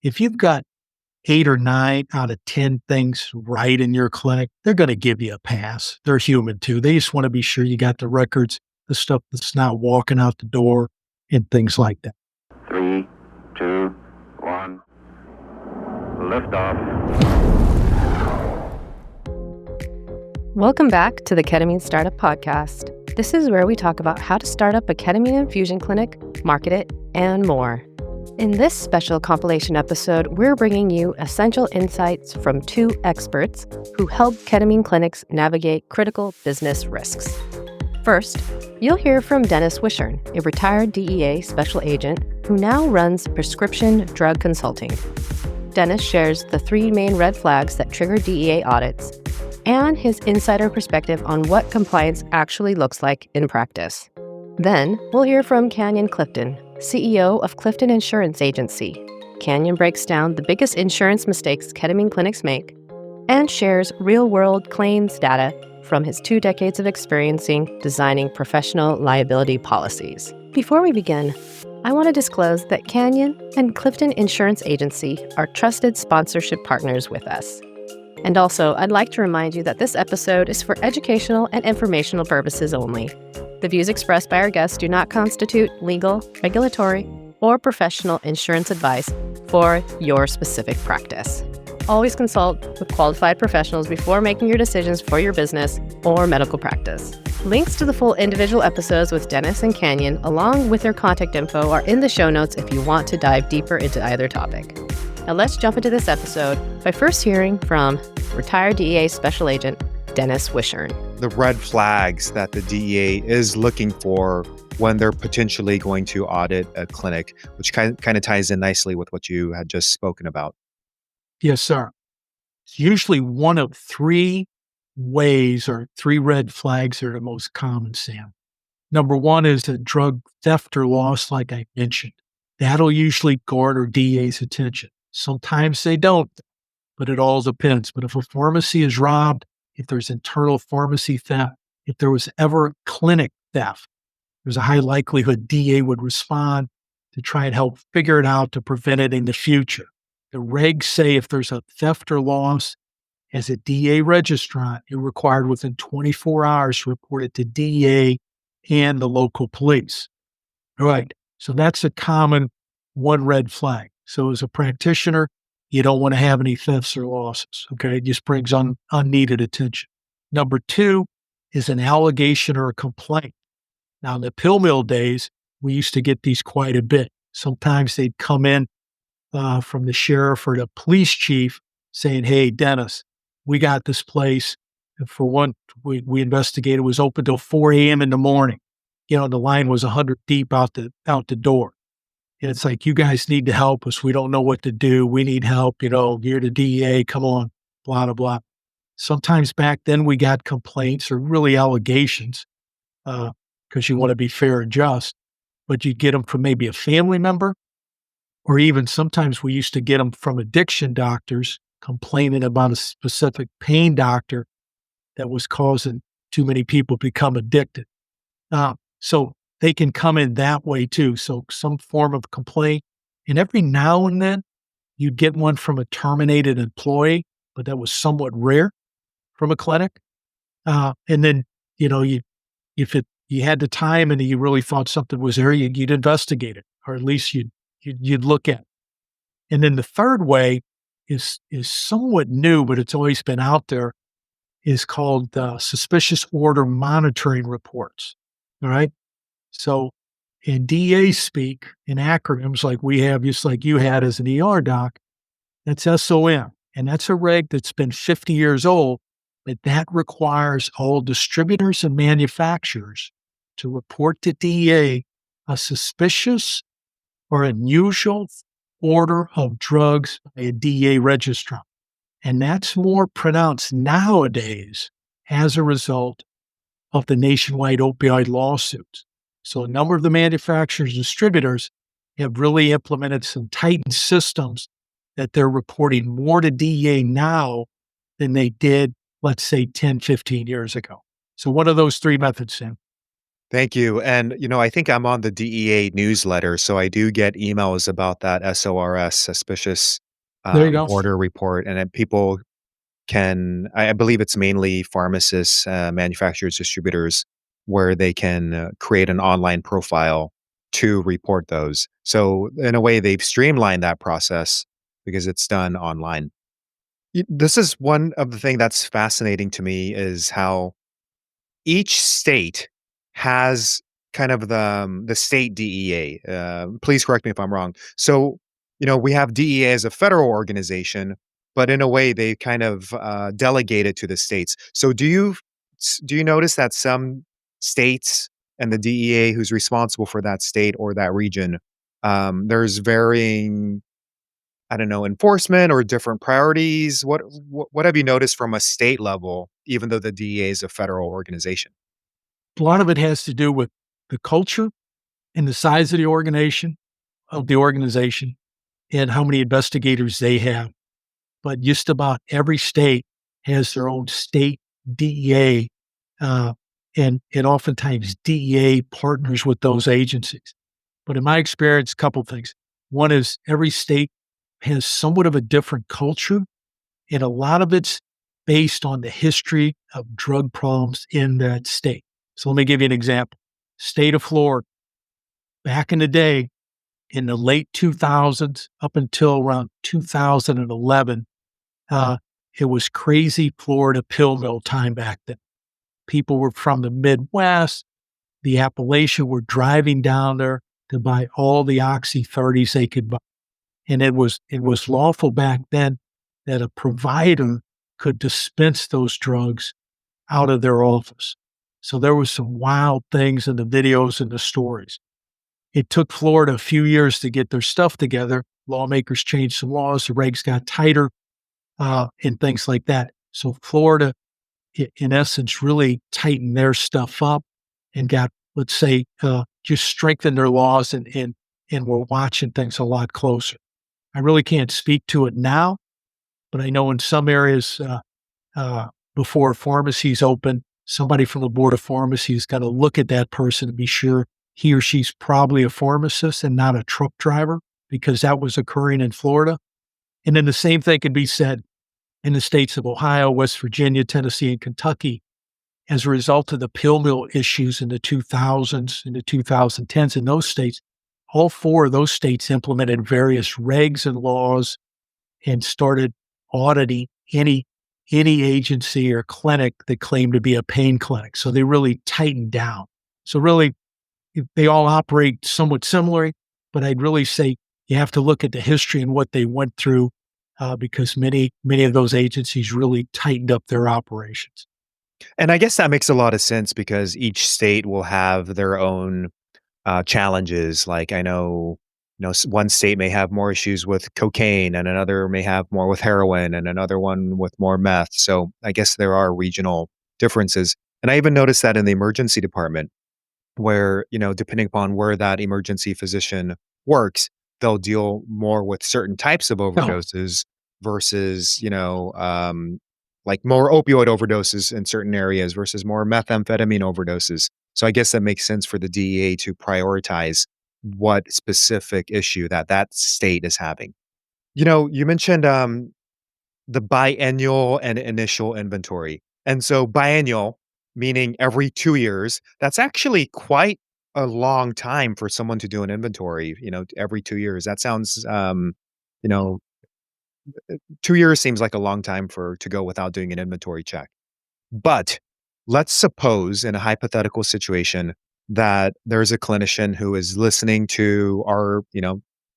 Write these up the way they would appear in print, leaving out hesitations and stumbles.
If you've got 8 or 9 out of 10 things right in your clinic, they're going to give you a pass. They're human too. They just want to be sure you got the records, the stuff that's not walking out the door, and things like that. 3, 2, 1. Liftoff. Welcome back to the Ketamine Startup Podcast. This is where we talk about how to start up a ketamine infusion clinic, market it, and more. In this special compilation episode, we're bringing you essential insights from 2 experts who help ketamine clinics navigate critical business risks. First, you'll hear from Dennis Wichern, a retired DEA Special Agent who now runs prescription drug consulting. Dennis shares the 3 main red flags that trigger DEA audits and his insider perspective on what compliance actually looks like in practice. Then, we'll hear from Clifton, CEO of Clifton Insurance Agency. Canyon breaks down the biggest insurance mistakes ketamine clinics make and shares real-world claims data from his 2 decades of experiencing designing professional liability policies. Before we begin, I want to disclose that Canyon and Clifton Insurance Agency are trusted sponsorship partners with us. And also, I'd like to remind you that this episode is for educational and informational purposes only. The views expressed by our guests do not constitute legal, regulatory, or professional insurance advice for your specific practice. Always consult with qualified professionals before making your decisions for your business or medical practice. Links to the full individual episodes with Dennis and Canyon, along with their contact info, are in the show notes if you want to dive deeper into either topic. Now let's jump into this episode by first hearing from retired DEA Special Agent Dennis Wichern. The red flags that the DEA is looking for when they're potentially going to audit a clinic, which kind of ties in nicely with what you had just spoken about. Yes, sir. It's usually one of 3 ways or 3 red flags that are the most common, Sam. Number 1 is a drug theft or loss, like I mentioned. That'll usually garner DEA's attention. Sometimes they don't, but it all depends. But if a pharmacy is robbed, if there's internal pharmacy theft, if there was ever clinic theft, there's a high likelihood DEA would respond to try and help figure it out to prevent it in the future. The regs say if there's a theft or loss, as a DEA registrant, you're required within 24 hours to report it to DEA and the local police. All right, so that's a common one red flag. So as a practitioner, you don't want to have any thefts or losses, okay? It just brings unneeded attention. Number 2 is an allegation or a complaint. Now, in the pill mill days, we used to get these quite a bit. Sometimes they'd come in from the sheriff or the police chief saying, hey, Dennis, we got this place. And for one, we investigated, it was open till 4 a.m. in the morning. You know, the line was 100 deep out the door. And it's like, you guys need to help us. We don't know what to do. We need help. You know, you're the DEA. Come on, blah, blah, blah. Sometimes back then we got complaints or really allegations because you want to be fair and just, but you get them from maybe a family member, or even sometimes we used to get them from addiction doctors complaining about a specific pain doctor that was causing too many people to become addicted. So they can come in that way too. So some form of complaint. And every now and then you'd get one from a terminated employee, but that was somewhat rare from a clinic. And then, you know, if you had the time and you really thought something was there, you'd investigate it, or at least you'd look at it. And then the third way is somewhat new, but it's always been out there, is called suspicious order monitoring reports. All right. So in DEA speak, in acronyms like we have, just like you had as an ER doc, that's SOM. And that's a reg that's been 50 years old, but that requires all distributors and manufacturers to report to DEA a suspicious or unusual order of drugs by a DEA registrant. And that's more pronounced nowadays as a result of the nationwide opioid lawsuits. So a number of the manufacturers and distributors have really implemented some tightened systems that they're reporting more to DEA now than they did, let's say, 10, 15 years ago. So what are those 3 methods, Sam? Thank you. And, I think I'm on the DEA newsletter, so I do get emails about that SORS, suspicious There you go. order report. And then people I believe it's mainly pharmacists, manufacturers, distributors, where they can create an online profile to report those. So, in a way, they've streamlined that process because it's done online. This is one of the thing that's fascinating to me is how each state has kind of the state DEA. Please correct me if I'm wrong. So, we have DEA as a federal organization, but in a way, they kind of delegate it to the states. So, do you notice that some states and the DEA who's responsible for that state or that region, there's varying, I don't know, enforcement or different priorities? What have you noticed from a state level, even though the DEA is a federal organization? A lot of it has to do with the culture and the size of the organization and how many investigators they have. But just about every state has their own state DEA, and oftentimes DEA partners with those agencies. But in my experience, a couple things. One is every state has somewhat of a different culture, and a lot of it's based on the history of drug problems in that state. So let me give you an example. State of Florida, back in the day, in the late 2000s up until around 2011, it was crazy Florida pill mill time back then. People were from the Midwest, the Appalachia, were driving down there to buy all the Oxy 30s they could buy. And it was lawful back then that a provider could dispense those drugs out of their office. So there was some wild things in the videos and the stories. It took Florida a few years to get their stuff together. Lawmakers changed some laws, the regs got tighter, and things like that. So Florida, in essence, really tightened their stuff up and got, let's say, just strengthened their laws and we're watching things a lot closer. I really can't speak to it now, but I know in some areas, before pharmacies open, somebody from the Board of Pharmacy is going to look at that person to be sure he or she's probably a pharmacist and not a truck driver, because that was occurring in Florida. And then the same thing can be said in the states of Ohio, West Virginia, Tennessee, and Kentucky. As a result of the pill mill issues in the 2000s and the 2010s in those states, all four of those states implemented various regs and laws and started auditing any agency or clinic that claimed to be a pain clinic. So they really tightened down. So really, they all operate somewhat similarly, but I'd really say you have to look at the history and what they went through, because many of those agencies really tightened up their operations. And I guess that makes a lot of sense because each state will have their own challenges. Like I know, one state may have more issues with cocaine, and another may have more with heroin, and another one with more meth. So I guess there are regional differences. And I even noticed that in the emergency department, where depending upon where that emergency physician works, they'll deal more with certain types of No, overdoses versus like more opioid overdoses in certain areas versus more methamphetamine overdoses. So I guess that makes sense for the DEA to prioritize what specific issue that state is having. You mentioned the biennial and initial inventory. And so biennial, meaning every 2 years, that's actually quite a long time for someone to do an inventory, every 2 years. That sounds, you know, 2 years seems like a long time to go without doing an inventory check. But let's suppose in a hypothetical situation that there's a clinician who is listening to our,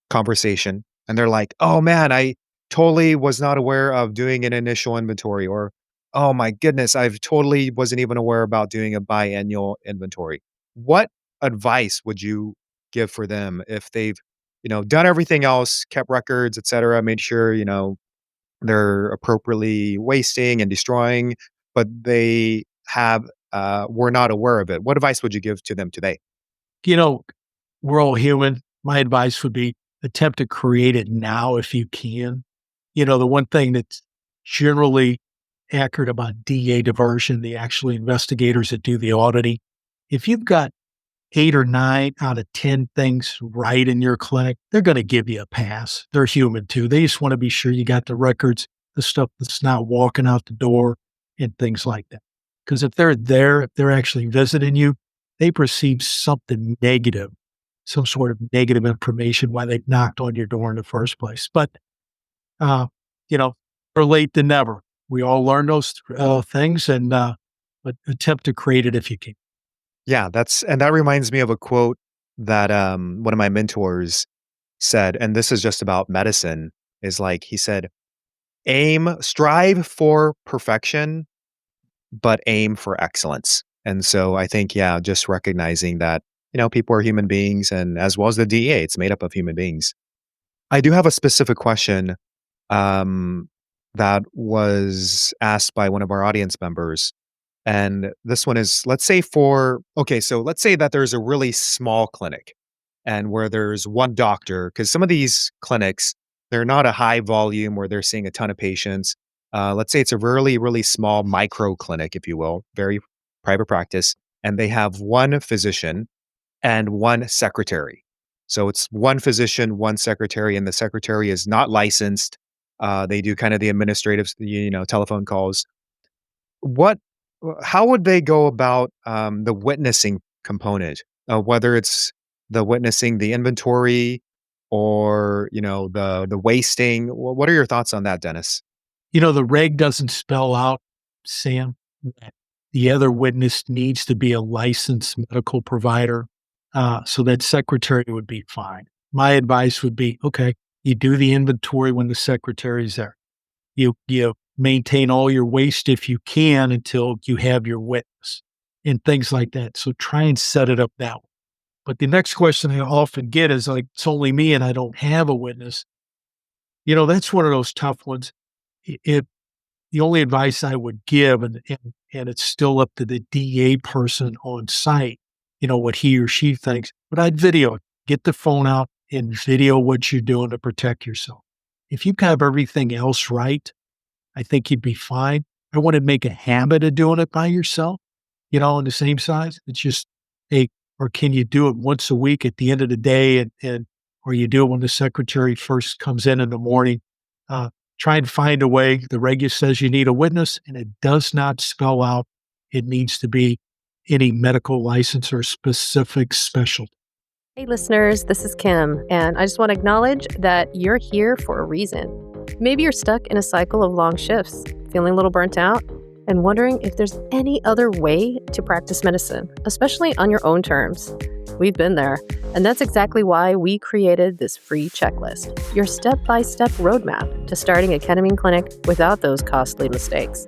conversation, and they're like, "Oh man, I totally was not aware of doing an initial inventory," or "Oh my goodness, I've totally wasn't even aware about doing a biannual inventory." What advice would you give for them if they've, done everything else, kept records, et cetera, made sure, they're appropriately wasting and destroying, but they were not aware of it. What advice would you give to them today? you know, we're all human. My advice would be attempt to create it now if you can. The one thing that's generally accurate about DA diversion, the actual investigators that do the auditing, if you've got 8 or 9 out of 10 things right in your clinic, they're going to give you a pass. They're human too. They just want to be sure you got the records, the stuff that's not walking out the door, and things like that. Because if they're there, if they're actually visiting you, they perceive something negative, some sort of negative information why they knocked on your door in the first place. But, uh, you know, better late than never. We all learn those things and but attempt to create it if you can. Yeah, that reminds me of a quote that one of my mentors said, and this is just about medicine, is like he said, strive for perfection, but aim for excellence. And so I think, yeah, just recognizing that, people are human beings, and as well as the DEA, it's made up of human beings. I do have a specific question um, that was asked by one of our audience members. And this one is, let's say that there's a really small clinic and where there's one doctor, because some of these clinics, they're not a high volume where they're seeing a ton of patients. Let's say it's a really, really small micro clinic, if you will, very private practice, and they have one physician and one secretary. So it's one physician, one secretary, and the secretary is not licensed. They do kind of the administrative, telephone calls. What How would they go about, the witnessing component? Whether it's the witnessing the inventory or, the wasting. What are your thoughts on that, Dennis? The reg doesn't spell out, Sam, that the other witness needs to be a licensed medical provider. So that secretary would be fine. My advice would be, okay, you do the inventory when the secretary's there. You maintain all your waste if you can until you have your witness and things like that. So try and set it up that way. But the next question I often get is like, it's only me and I don't have a witness. That's one of those tough ones. If the only advice I would give, and it's still up to the DA person on site, what he or she thinks, but I'd video it. Get the phone out and video what you're doing to protect yourself. If you have everything else right, I think you'd be fine. I wouldn't make a habit of doing it by yourself, in the same size. It's just, hey, or can you do it once a week at the end of the day or you do it when the secretary first comes in the morning? Try and find a way. The reg says you need a witness and it does not spell out it needs to be any medical license or specific specialty. Hey listeners, this is Kim, and I just want to acknowledge that you're here for a reason. Maybe you're stuck in a cycle of long shifts, feeling a little burnt out, and wondering if there's any other way to practice medicine, especially on your own terms. We've been there, and that's exactly why we created this free checklist, your step-by-step roadmap to starting a ketamine clinic without those costly mistakes.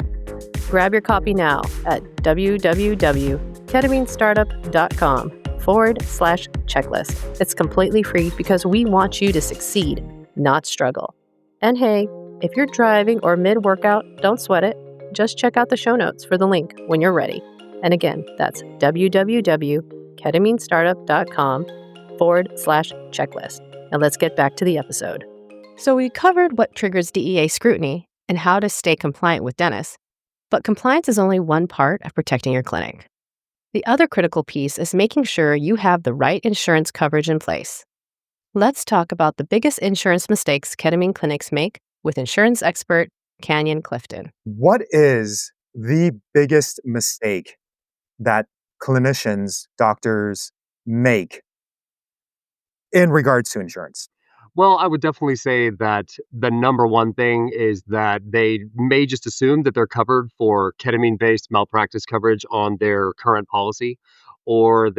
Grab your copy now at www.ketaminestartup.com/checklist. It's completely free because we want you to succeed, not struggle. And hey, if you're driving or mid-workout, don't sweat it. Just check out the show notes for the link when you're ready. And again, that's www.ketaminestartup.com/checklist. Now let's get back to the episode. So we covered what triggers DEA scrutiny and how to stay compliant with Dennis. But compliance is only one part of protecting your clinic. The other critical piece is making sure you have the right insurance coverage in place. Let's talk about the biggest insurance mistakes ketamine clinics make with insurance expert Canyon Clifton. What is the biggest mistake that clinicians, doctors make in regards to insurance? Well, I would definitely say that the number one thing is that they may just assume that they're covered for ketamine-based malpractice coverage on their current policy, or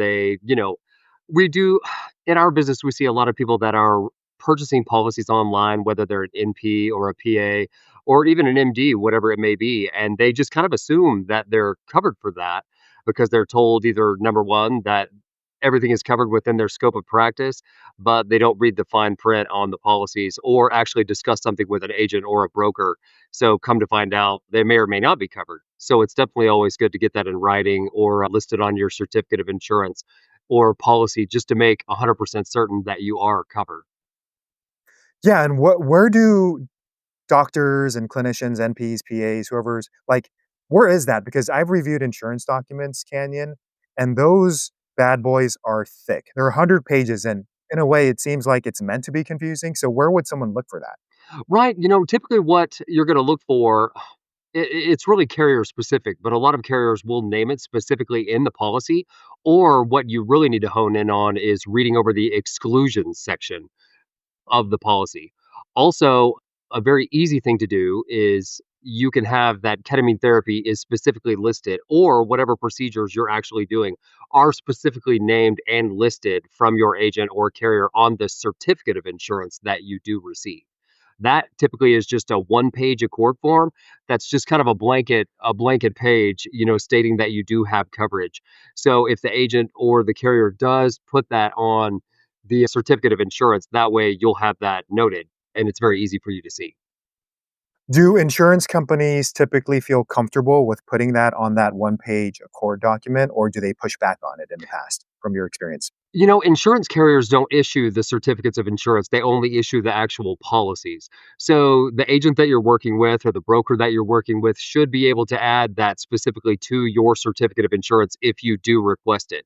we do in our business, we see a lot of people that are purchasing policies online, whether they're an NP or a PA or even an MD, whatever it may be, and they just kind of assume that they're covered for that because they're told either number one that everything is covered within their scope of practice, but they don't read the fine print on the policies or actually discuss something with an agent or a broker. So come to find out, they may or may not be covered. So it's definitely always good to get that in writing or listed on your certificate of insurance or policy just to make 100% certain that you are covered. Yeah, and where do doctors and clinicians, NPs, PAs, whoever's like, where is that? Because I've reviewed insurance documents, Canyon, and those bad boys are thick. They're 100 pages, and in a way, it seems like it's meant to be confusing. So, where would someone look for that? Right. Typically what you're going to look for, it's really carrier specific, but a lot of carriers will name it specifically in the policy. Or what you really need to hone in on is reading over the exclusions section of the policy. Also, a very easy thing to do is you can have that ketamine therapy is specifically listed, or whatever procedures you're actually doing are specifically named and listed from your agent or carrier on the certificate of insurance that you do receive. That typically is just a one-page accord form that's just kind of a blanket page, stating that you do have coverage. So if the agent or the carrier does put that on the certificate of insurance, that way you'll have that noted and it's very easy for you to see. Do insurance companies typically feel comfortable with putting that on that one page Accord document, or do they push back on it in the past from your experience? Insurance carriers don't issue the certificates of insurance. They only issue the actual policies. So the agent that you're working with or the broker that you're working with should be able to add that specifically to your certificate of insurance if you do request it.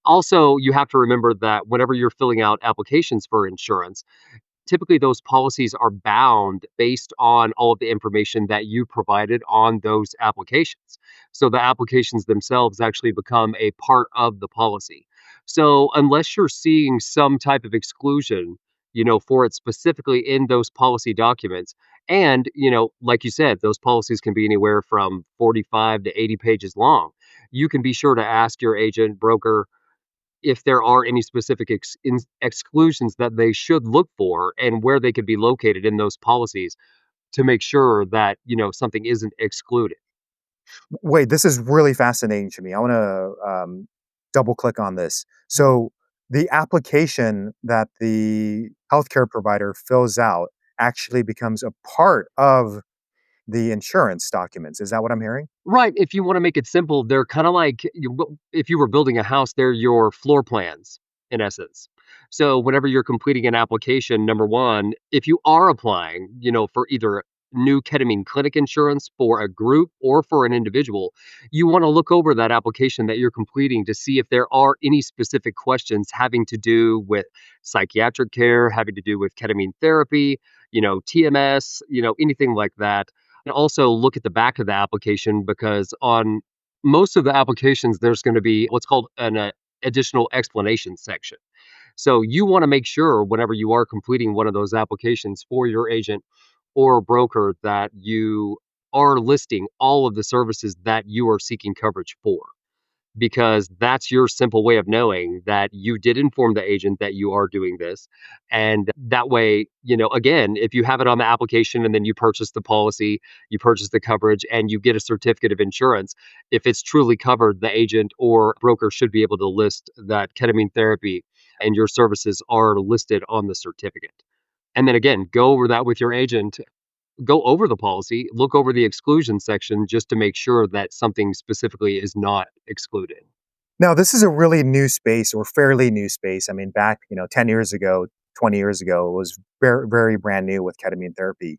Also, you have to remember that whenever you're filling out applications for insurance, typically those policies are bound based on all of the information that you provided on those applications. So the applications themselves actually become a part of the policy. So unless you're seeing some type of exclusion, for it specifically in those policy documents, and, like you said, those policies can be anywhere from 45 to 80 pages long. You can be sure to ask your agent, broker, if there are any specific exclusions that they should look for and where they could be located in those policies to make sure that, something isn't excluded. Wait, this is really fascinating to me. I want to double click on this. So, the application that the healthcare provider fills out actually becomes a part of the insurance documents. Is that what I'm hearing? Right. If you want to make it simple, they're kind of like if you were building a house, they're your floor plans in essence. So whenever you're completing an application, number one, if you are applying, for either new ketamine clinic insurance for a group or for an individual, you want to look over that application that you're completing to see if there are any specific questions having to do with psychiatric care, having to do with ketamine therapy, TMS, anything like that, and also look at the back of the application because on most of the applications, there's going to be what's called an additional explanation section. So you want to make sure whenever you are completing one of those applications for your agent or broker that you are listing all of the services that you are seeking coverage for, because that's your simple way of knowing that you did inform the agent that you are doing this. And that way, again, if you have it on the application and then you purchase the policy, you purchase the coverage, and you get a certificate of insurance, if it's truly covered, the agent or broker should be able to list that ketamine therapy and your services are listed on the certificate. And then again, go over that with your agent, go over the policy, look over the exclusion section just to make sure that something specifically is not excluded. Now, this is a really new space or fairly new space. I mean, back, 10 years ago, 20 years ago, it was very, very brand new with ketamine therapy.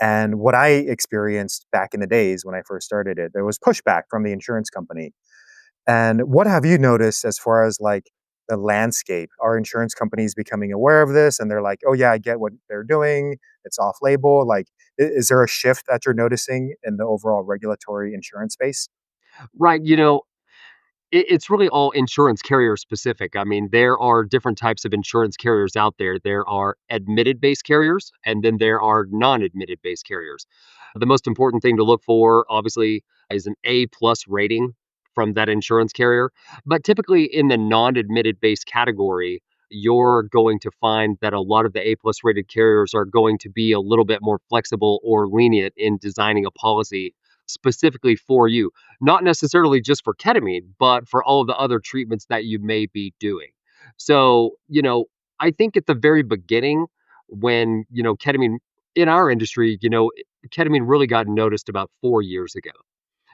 And what I experienced back in the days when I first started it, there was pushback from the insurance company. And what have you noticed as far as like the landscape? Are insurance companies becoming aware of this and they're like, oh, yeah, I get what they're doing. It's off label. Like, is there a shift that you're noticing in the overall regulatory insurance space? Right. It's really all insurance carrier specific. I mean, there are different types of insurance carriers out there. There are admitted based carriers, and then there are non admitted based carriers. The most important thing to look for, obviously, is an A plus rating from that insurance carrier. But typically, in the non admitted based category, you're going to find that a lot of the A plus rated carriers are going to be a little bit more flexible or lenient in designing a policy specifically for you, not necessarily just for ketamine, but for all of the other treatments that you may be doing. So, I think at the very beginning, when, ketamine in our industry, ketamine really got noticed about 4 years ago.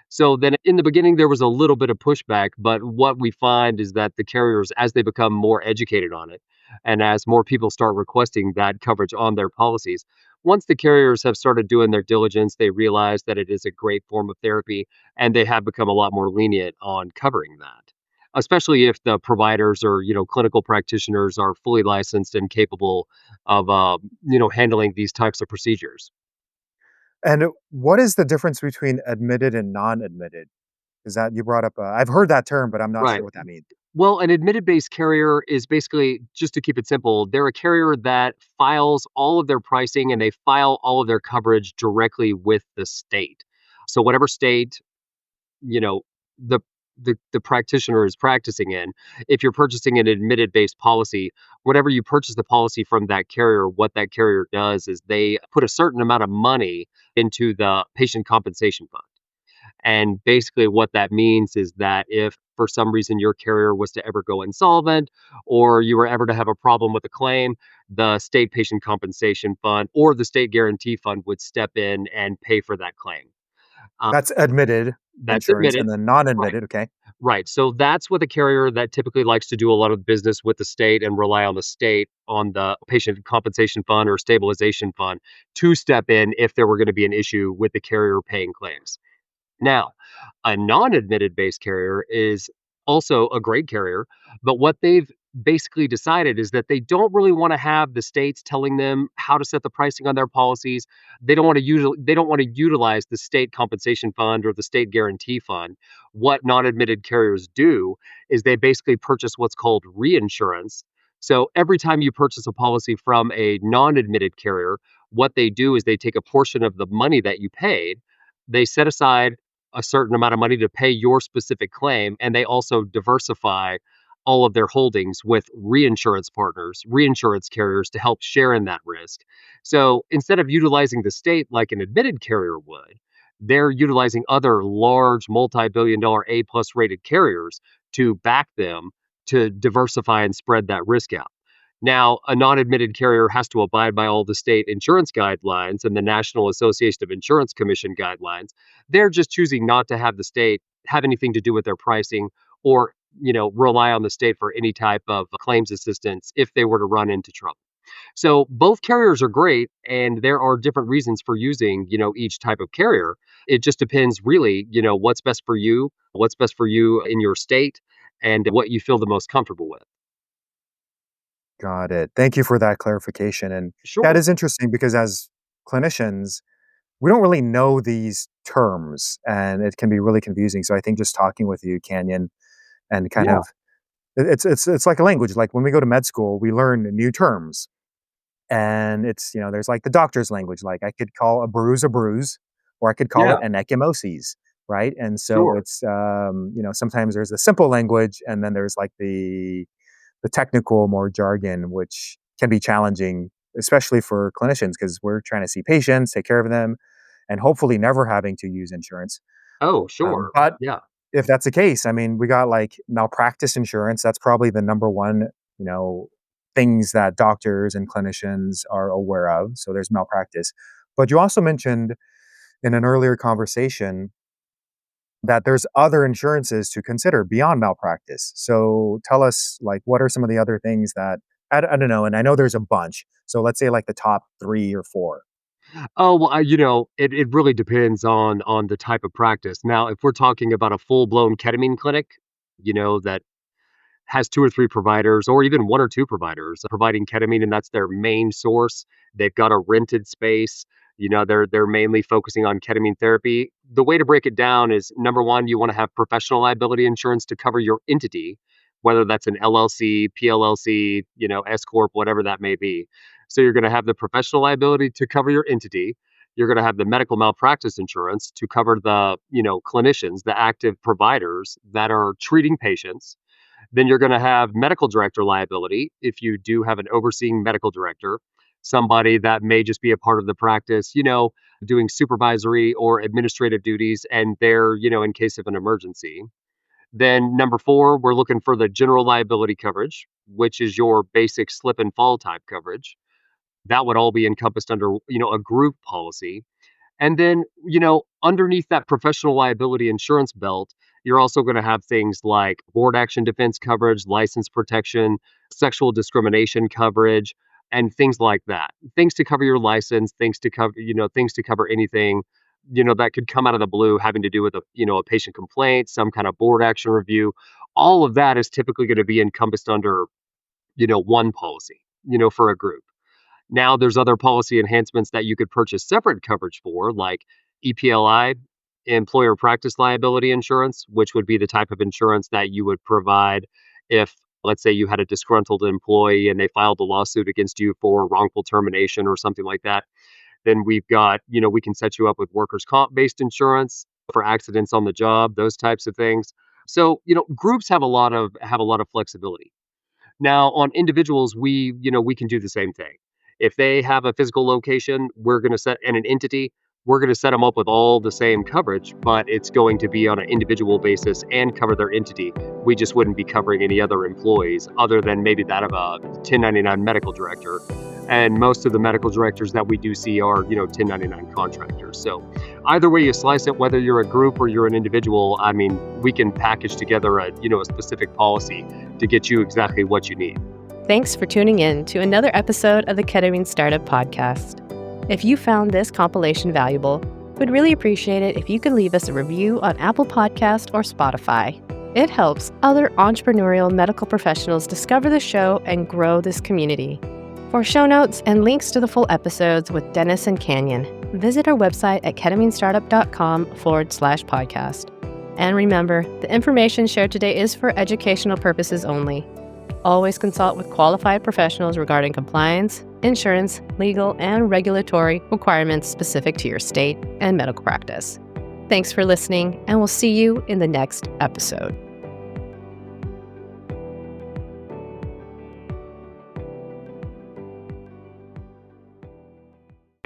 So then in the beginning, there was a little bit of pushback, but what we find is that the carriers, as they become more educated on it, and as more people start requesting that coverage on their policies, once the carriers have started doing their diligence, they realize that it is a great form of therapy, and they have become a lot more lenient on covering that. especially if the providers or, clinical practitioners are fully licensed and capable of, handling these types of procedures. And what is the difference between admitted and non-admitted? Is that you brought up? I've heard that term, but I'm not Right. sure what that means. Well, an admitted based carrier is basically, just to keep it simple, they're a carrier that files all of their pricing and they file all of their coverage directly with the state. So whatever state, you know, the the practitioner is practicing in, if you're purchasing an admitted based policy, whenever you purchase the policy from that carrier, what that carrier does is they put a certain amount of money into the patient compensation fund. And basically, what that means is that if for some reason your carrier was to ever go insolvent or you were ever to have a problem with a claim, the state patient compensation fund or the state guarantee fund would step in and pay for that claim. Um, That's admitted that's insurance, admitted. and then Right. non-admitted. Okay, Right. So that's with a carrier that typically likes to do a lot of business with the state and rely on the state on the patient compensation fund or stabilization fund to step in if there were going to be an issue with the carrier paying claims. Now, a non-admitted base carrier is also a great carrier, but what they've basically decided is that they don't really want to have the states telling them how to set the pricing on their policies. They don't want to utilize the state compensation fund or the state guarantee fund. What non-admitted carriers do is they basically purchase what's called reinsurance. So every time you purchase a policy from a non-admitted carrier, what they do is they take a portion of the money that you paid, they set aside a certain amount of money to pay your specific claim, and they also diversify all of their holdings with reinsurance partners, reinsurance carriers to help share in that risk. So instead of utilizing the state like an admitted carrier would, they're utilizing other large multi-billion dollar A plus rated carriers to back them to diversify and spread that risk out. Now, a non admitted carrier has to abide by all the state insurance guidelines and the National Association of Insurance Commission guidelines. They're just choosing not to have the state have anything to do with their pricing or, rely on the state for any type of claims assistance if they were to run into trouble. So both carriers are great and there are different reasons for using, each type of carrier. It just depends really, what's best for you in your state and what you feel the most comfortable with. got it. Thank you for that clarification. And that Sure. is interesting because as clinicians, we don't really know these terms, and it can be really confusing. So I think just talking with you, Canyon, and kind Yeah. of it's like a language. Like when we go to med school, we learn new terms. And it's, there's like the doctor's language, like I could call a bruise, or I could call it Yeah. an ecchymosis, right? And so Sure. it's, sometimes there's a simple language, and then there's like the technical, more jargon, which can be challenging, especially for clinicians, because we're trying to see patients, take care of them, and hopefully never having to use insurance. Oh, sure. But Yeah. if that's the case, I mean, we got like malpractice insurance. That's probably the number one, you know, things that doctors and clinicians are aware of. So there's malpractice. But you also mentioned in an earlier conversation that there's other insurances to consider beyond malpractice. So tell us, like, what are some of the other things that I don't know, and I know there's a bunch. So let's say like the top 3 or 4. Oh, well, it really depends on the type of practice. Now, if we're talking about a full-blown ketamine clinic, that has 2 or 3 providers or even 1 or 2 providers providing ketamine, and that's their main source. They've got a rented space. They're mainly focusing on ketamine therapy. The way to break it down is, number 1, you wanna have professional liability insurance to cover your entity, whether that's an LLC, PLLC, S corp, whatever that may be. So you're gonna have the professional liability to cover your entity. You're gonna have the medical malpractice insurance to cover the, clinicians, the active providers that are treating patients. Then you're going to have medical director liability if you do have an overseeing medical director, somebody that may just be a part of the practice, doing supervisory or administrative duties, and they're, in case of an emergency. Then number 4, we're looking for the general liability coverage, which is your basic slip and fall type coverage. That would all be encompassed under, a group policy. And then, underneath that professional liability insurance belt, you're also going to have things like board action defense coverage, license protection, sexual discrimination coverage, and things like that. Things to cover your license, things to cover anything, that could come out of the blue having to do with a patient complaint, some kind of board action review, all of that is typically going to be encompassed under, one policy, for a group. Now, there's other policy enhancements that you could purchase separate coverage for, like EPLI, employer practice liability insurance, which would be the type of insurance that you would provide if, let's say, you had a disgruntled employee and they filed a lawsuit against you for wrongful termination or something like that. Then we've got, we can set you up with workers' comp based insurance for accidents on the job, those types of things. So, groups have a lot of flexibility. Now, on individuals, we can do the same thing. If they have a physical location, we're going to set and an entity, we're going to set them up with all the same coverage, but it's going to be on an individual basis and cover their entity. We just wouldn't be covering any other employees other than maybe that of a 1099 medical director. And most of the medical directors that we do see are, 1099 contractors. So either way you slice it, whether you're a group or you're an individual, I mean, we can package together a specific policy to get you exactly what you need. Thanks for tuning in to another episode of the Ketamine Startup Podcast. If you found this compilation valuable, we'd really appreciate it if you could leave us a review on Apple Podcast or Spotify. It helps other entrepreneurial medical professionals discover the show and grow this community. For show notes and links to the full episodes with Dennis and Canyon, visit our website at ketaminestartup.com/podcast. And remember, the information shared today is for educational purposes only. Always consult with qualified professionals regarding compliance, insurance, legal, and regulatory requirements specific to your state and medical practice. Thanks for listening, and we'll see you in the next episode.